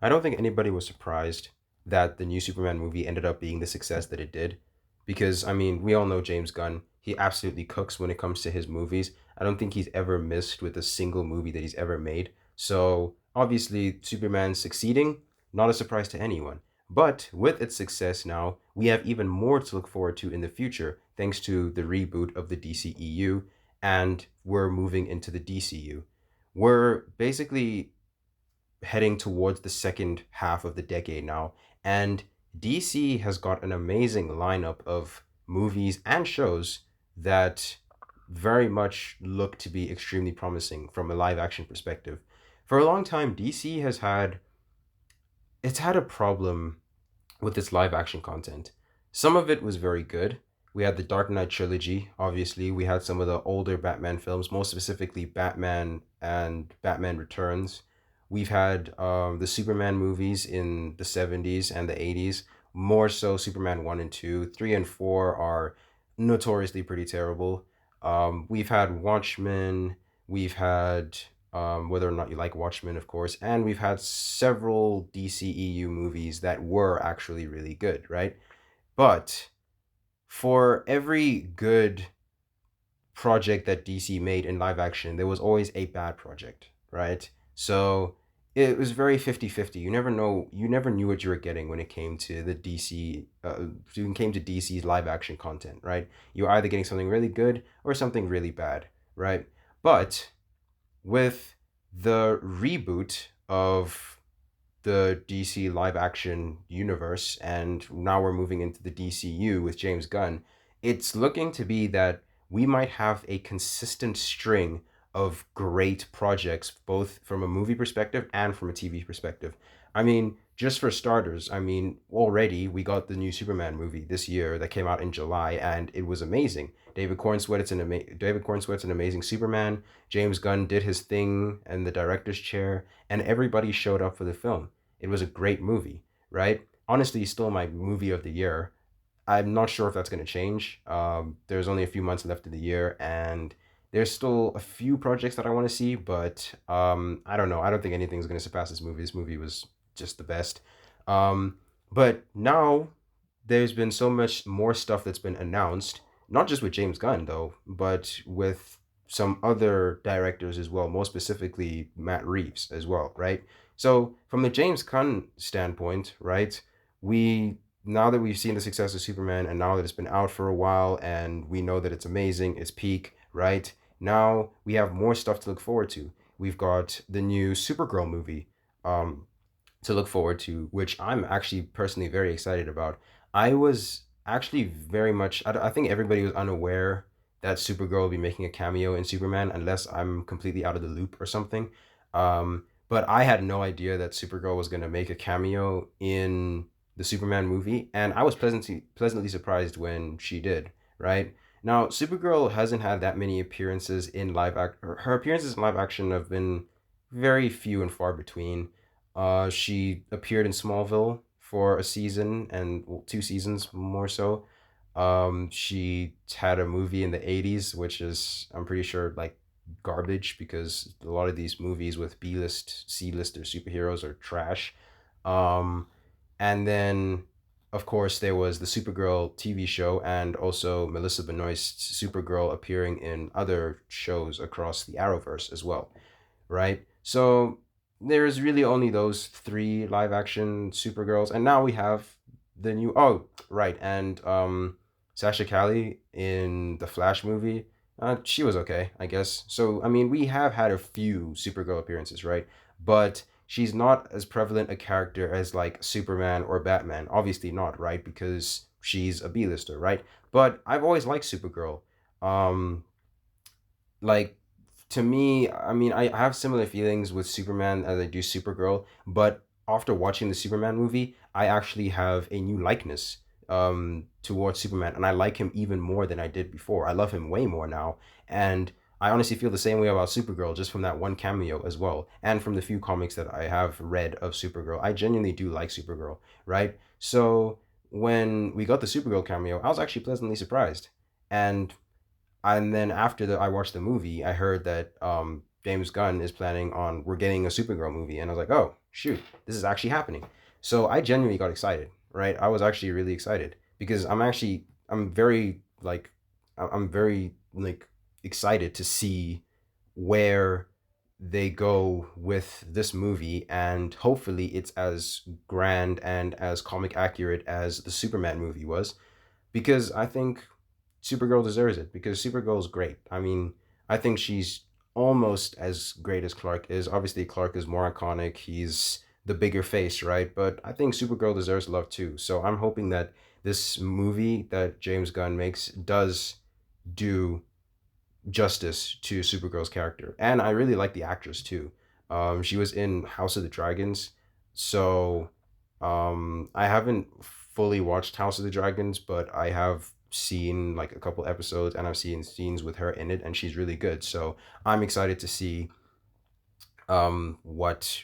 I don't think anybody was surprised that the new Superman movie ended up being the success that it did. Because, I mean, we all know James Gunn. He absolutely cooks when it comes to his movies. I don't think he's ever missed with a single movie that he's ever made. So, obviously, Superman succeeding, not a surprise to anyone. But with its success now, we have even more to look forward to in the future, thanks to the reboot of the DCEU, and we're moving into the DCU. We're basically heading towards the second half of the decade now, and DC has got an amazing lineup of movies and shows that very much look to be extremely promising from a live action perspective. For a long time, DC has had a problem with its live action content. Some of it was very good. We had the Dark Knight trilogy, obviously. We had some of the older Batman films, most specifically Batman and Batman Returns. We've had the Superman movies in the 70s and the 80s, more so Superman 1 and 2. 3 and 4 are notoriously pretty terrible. We've had Watchmen, we've had whether or not you like Watchmen, of course, and we've had several DCEU movies that were actually really good, right? But for every good project that DC made in live action, there was always a bad project, right? So it was very 50-50. You never knew what you were getting when it came to the DC, when it came to DC's live action content, right? You were either getting something really good or something really bad, right? But with the reboot of the DC live action universe, and now we're moving into the DCU with James Gunn, it's looking to be that we might have a consistent string of great projects, both from a movie perspective and from a TV perspective. I mean, just for starters, I mean, already we got the new Superman movie this year that came out in July, and it was amazing. David Cornsweet's an amazing Superman. James Gunn did his thing in the director's chair, and everybody showed up for the film. It was a great movie, right? Honestly, still my movie of the year. I'm not sure if that's going to change. There's only a few months left of the year, and there's still a few projects that I want to see, but I don't know. I don't think anything's going to surpass this movie. This movie was just the best. But now there's been so much more stuff that's been announced, not just with James Gunn, though, but with some other directors as well, more specifically Matt Reeves as well, right? So, from the James Gunn standpoint, right, we now that we've seen the success of Superman and now that it's been out for a while and we know that it's amazing, it's peak, right? Now we have more stuff to look forward to. We've got the new Supergirl movie um, to look forward to, which I'm actually personally very excited about. I was actually very much, I think everybody was unaware that Supergirl will be making a cameo in Superman, unless I'm completely out of the loop or something. But I had no idea that Supergirl was going to make a cameo in the Superman movie, and I was pleasantly surprised when she did. Right now, Supergirl hasn't had that many appearances in live act. Her appearances in live action have been very few and far between. She appeared in Smallville for a season and well, 2 seasons more so. She had a movie in the 80s, which is, I'm pretty sure, like garbage because a lot of these movies with B-list, C-list or superheroes are trash. Um, and then, of course, there was the Supergirl TV show and also Melissa Benoist's Supergirl appearing in other shows across the Arrowverse as well, right? So there's really only those three live action Supergirls, and now we have the new. Oh, right, and Sasha Cally in the Flash movie. She was okay, I guess. So I mean, we have had a few Supergirl appearances, right? But she's not as prevalent a character as like Superman or Batman. Obviously not, right? Because she's a B-lister, right? But I've always liked Supergirl. Um, like to me, I mean, I have similar feelings with Superman as I do Supergirl, but after watching the Superman movie, I actually have a new likeness towards Superman, and I like him even more than I did before. I love him way more now, and I honestly feel the same way about Supergirl just from that one cameo as well, and from the few comics that I have read of Supergirl. I genuinely do like Supergirl, right? So when we got the Supergirl cameo, I was actually pleasantly surprised, and then after I watched the movie, I heard that James Gunn is planning on we're getting a Supergirl movie, and I was like, oh, shoot, this is actually happening. So I genuinely got excited, right? I was actually really excited because I'm very like I'm very like excited to see where they go with this movie, and hopefully it's as grand and as comic accurate as the Superman movie was, because I think Supergirl deserves it, because Supergirl is great. I mean, I think she's almost as great as Clark is. Obviously, Clark is more iconic. He's the bigger face, right? But I think Supergirl deserves love too. So I'm hoping that this movie that James Gunn makes does do justice to Supergirl's character. And I really like the actress too. She was in House of the Dragons. So I haven't fully watched House of the Dragons, but I have seen like a couple episodes, and I've seen scenes with her in it, and she's really good. So I'm excited to see what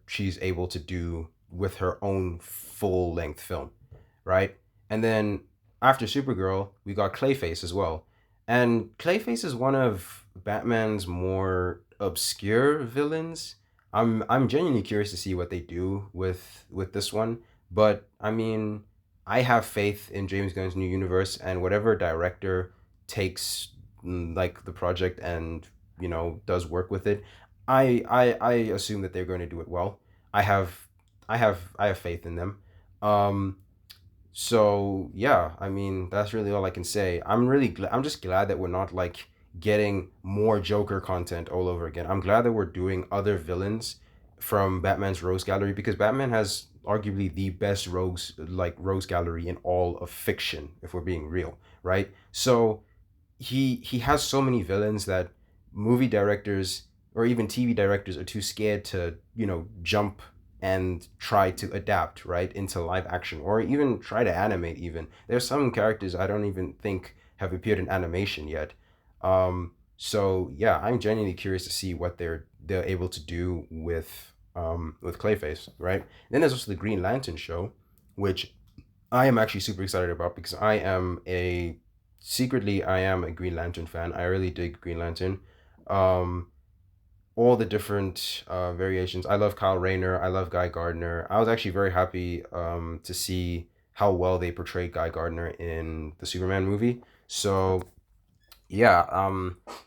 she's able to do with her own full length film, right? And then after Supergirl, we got Clayface as well. And Clayface is one of Batman's more obscure villains. I'm genuinely curious to see what they do with this one. But I mean, I have faith in James Gunn's new universe, and whatever director takes like the project and does work with it, I assume that they're going to do it well. I have I have faith in them. Um, so yeah, I mean that's really all I can say. I'm just glad that we're not like getting more Joker content all over again. I'm glad that we're doing other villains from Batman's Rogues Gallery, because Batman has arguably the best rogues gallery in all of fiction, if we're being real, right? So he has so many villains that movie directors or even TV directors are too scared to, jump and try to adapt right into live action, or even try to animate. Even there's some characters I don't even think have appeared in animation yet. So yeah, I'm genuinely curious to see what they're able to do with Clayface, right? Then there's also the Green Lantern show, which I am actually super excited about, because I am a Green Lantern fan. I really dig Green Lantern. Um, all the different variations. I love Kyle Rayner. I love Guy Gardner. I was actually very happy to see how well they portrayed Guy Gardner in the Superman movie. So yeah,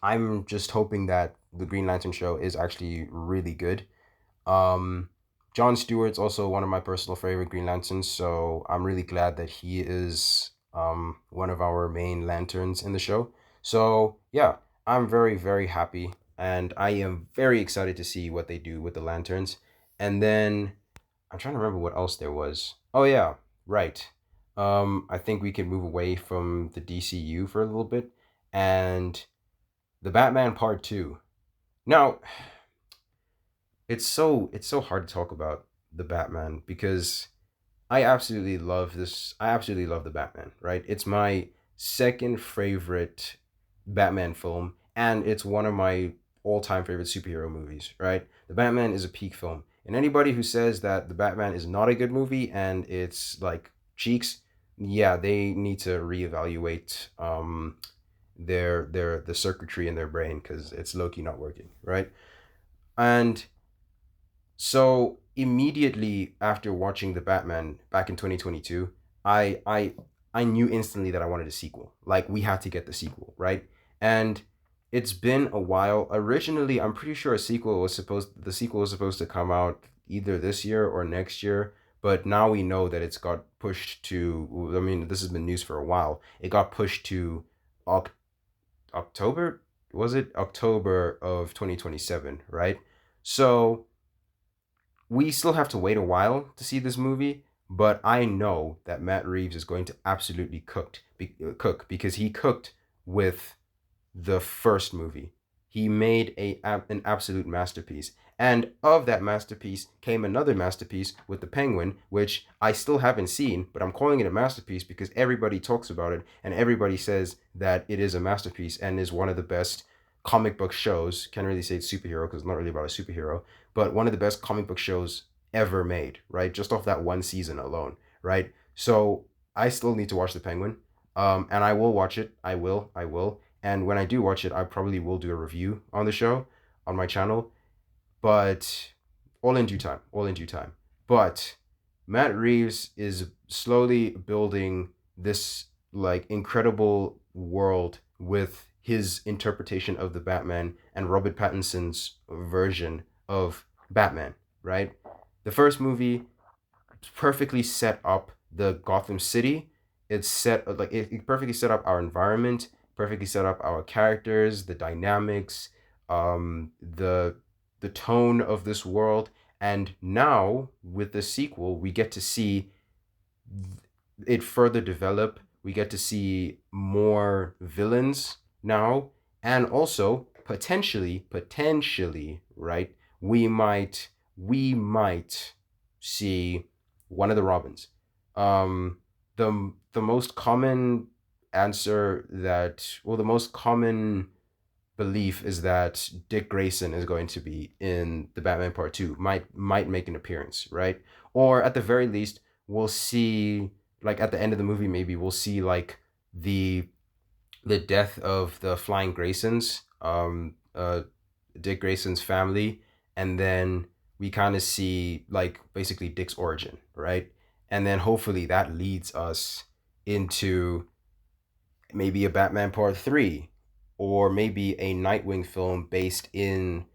I'm just hoping that the Green Lantern show is actually really good. um, John Stewart's also one of my personal favorite Green Lanterns, so I'm really glad that he is one of our main lanterns in the show. So yeah, I'm very very happy, and I am very excited to see what they do with the lanterns. And then I'm trying to remember what else there was. Oh yeah, right. I think we can move away from the DCU for a little bit, and the Batman Part Two. Now, it's so hard to talk about the Batman, because I absolutely love the Batman, right? It's my second favorite Batman film, and it's one of my all-time favorite superhero movies, right? The Batman is a peak film. And anybody who says that the Batman is not a good movie and it's like cheeks, yeah, they need to reevaluate their the circuitry in their brain, because it's low-key not working, right? And so immediately after watching the Batman back in 2022, I I I knew instantly that I wanted a sequel. Like, we had to get the sequel, right? And it's been a while. Originally, I'm pretty sure the sequel was supposed to come out either this year or next year, but now we know that it's got pushed to, I mean, this has been news for a while. It got pushed to Oc- October, was it? October of 2027, right? So we still have to wait a while to see this movie, but I know that Matt Reeves is going to absolutely cook, because he cooked with the first movie. He made an absolute masterpiece. And of that masterpiece came another masterpiece with the Penguin, which I still haven't seen, but I'm calling it a masterpiece because everybody talks about it and everybody says that it is a masterpiece and is one of the best comic book shows. Can't really say it's superhero because it's not really about a superhero, but one of the best comic book shows ever made, right? Just off that one season alone, right? So I still need to watch the Penguin. And I will watch it. I will. And when I do watch it, I probably will do a review on the show on my channel. But all in due time, all in due time. But Matt Reeves is slowly building this like incredible world with his interpretation of the Batman and Robert Pattinson's version of Batman, right? The first movie perfectly set up the Gotham City. It perfectly set up our environment, perfectly set up our characters, the dynamics, the tone of this world. And now with the sequel, we get to see it further develop. We get to see more villains now, and also potentially, right? We might see one of the Robins. The most common answer that well the most common belief is that Dick Grayson is going to be in the Batman Part 2, might make an appearance, right? Or at the very least, we'll see like at the end of the movie maybe we'll see like the death of the Flying Graysons, Dick Grayson's family, and then we kind of see like basically Dick's origin, right? And then hopefully that leads us into maybe a Batman Part 3 or maybe a Nightwing film based in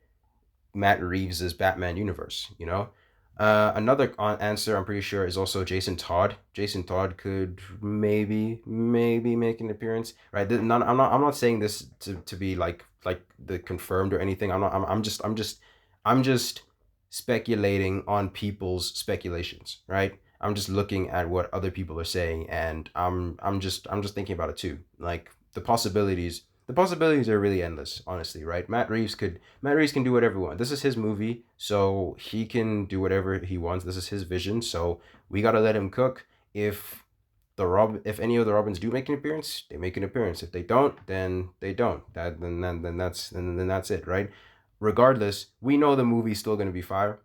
Matt Reeves's Batman universe, you know? Another answer I'm pretty sure is also Jason Todd. Jason Todd could maybe make an appearance, right? I'm not saying this to be like the confirmed or anything. I'm just speculating on people's speculations, right? I'm just looking at what other people are saying, and I'm just thinking about it too. Like the possibilities are really endless, honestly, right? Matt Reeves can do whatever he wants. This is his movie, so he can do whatever he wants. This is his vision, so we gotta let him cook. If any of the Robins do make an appearance, they make an appearance. If they don't, then they don't. Then that's it, right? Regardless, we know the movie's still gonna be fire.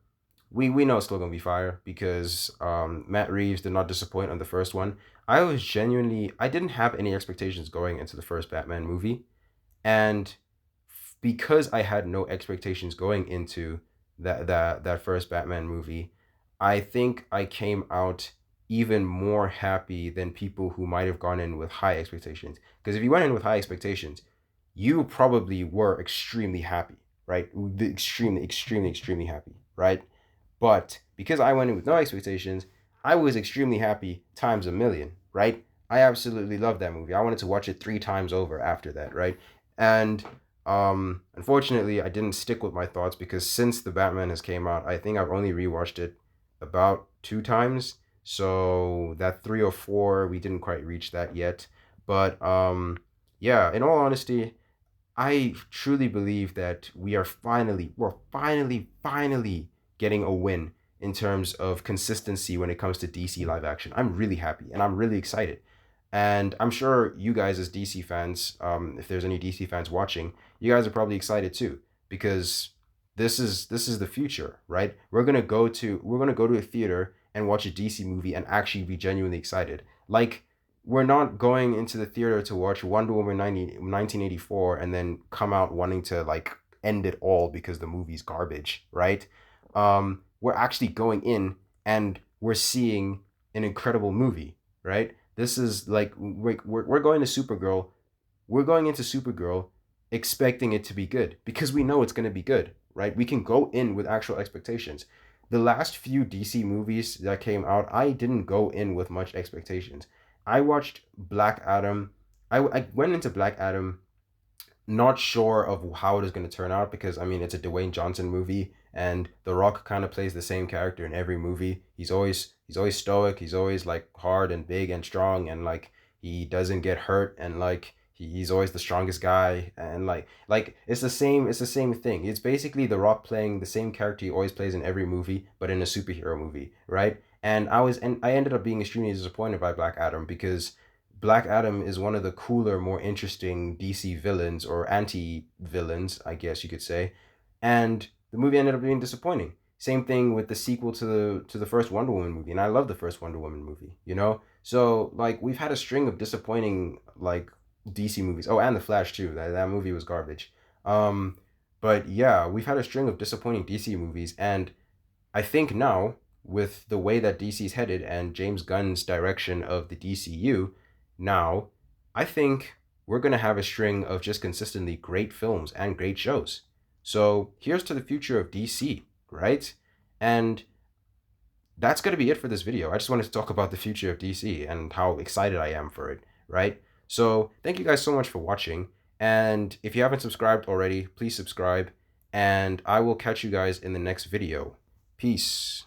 We know it's still gonna be fire because Matt Reeves did not disappoint on the first one. I didn't have any expectations going into the first Batman movie, and because I had no expectations going into that first Batman movie, I think I came out even more happy than people who might have gone in with high expectations. Because if you went in with high expectations, you probably were extremely happy, right? Extremely happy, right? But because I went in with no expectations, I was extremely happy times a million, right? I absolutely loved that movie. I wanted to watch it 3 times over after that, right? And unfortunately, I didn't stick with my thoughts because since the Batman has came out, I think I've only rewatched it about 2 times. So that 3 or 4, we didn't quite reach that yet. But yeah, in all honesty, I truly believe that we're finally getting a win in terms of consistency when it comes to DC live action. I'm really happy and I'm really excited. And I'm sure you guys, as DC fans, if there's any DC fans watching, you guys are probably excited too because this is the future, right? We're gonna go to a theater and watch a DC movie and actually be genuinely excited. Like we're not going into the theater to watch Wonder Woman 1984 and then come out wanting to like end it all because the movie's garbage, right? We're actually going in and we're seeing an incredible movie, right? This is like we're going to Supergirl. We're going into Supergirl expecting it to be good because we know it's going to be good, right? We can go in with actual expectations. The last few DC movies that came out, I didn't go in with much expectations. I watched Black Adam. I went into Black Adam not sure of how it is going to turn out because I mean it's a Dwayne Johnson movie and The Rock kind of plays the same character in every movie. He's always stoic. He's always like hard and big and strong and like he doesn't get hurt and like he's always the strongest guy and like it's the same thing. It's basically The Rock playing the same character he always plays in every movie but in a superhero movie, right? And I ended up being extremely disappointed by Black Adam because Black Adam is one of the cooler, more interesting DC villains or anti villains, I guess you could say. And the movie ended up being disappointing. Same thing with the sequel to the first Wonder Woman movie, and I love the first Wonder Woman movie, you know? So like we've had a string of disappointing like DC movies. Oh, and The Flash too. That movie was garbage. Um but yeah, we've had a string of disappointing DC movies and I think now, with the way that DC's headed and James Gunn's direction of the DCU, now I think we're going to have a string of just consistently great films and great shows. So here's to the future of DC, right? And that's going to be it for this video. I just wanted to talk about the future of DC and how excited I am for it, right? So thank you guys so much for watching. And if you haven't subscribed already, please subscribe. And I will catch you guys in the next video. Peace.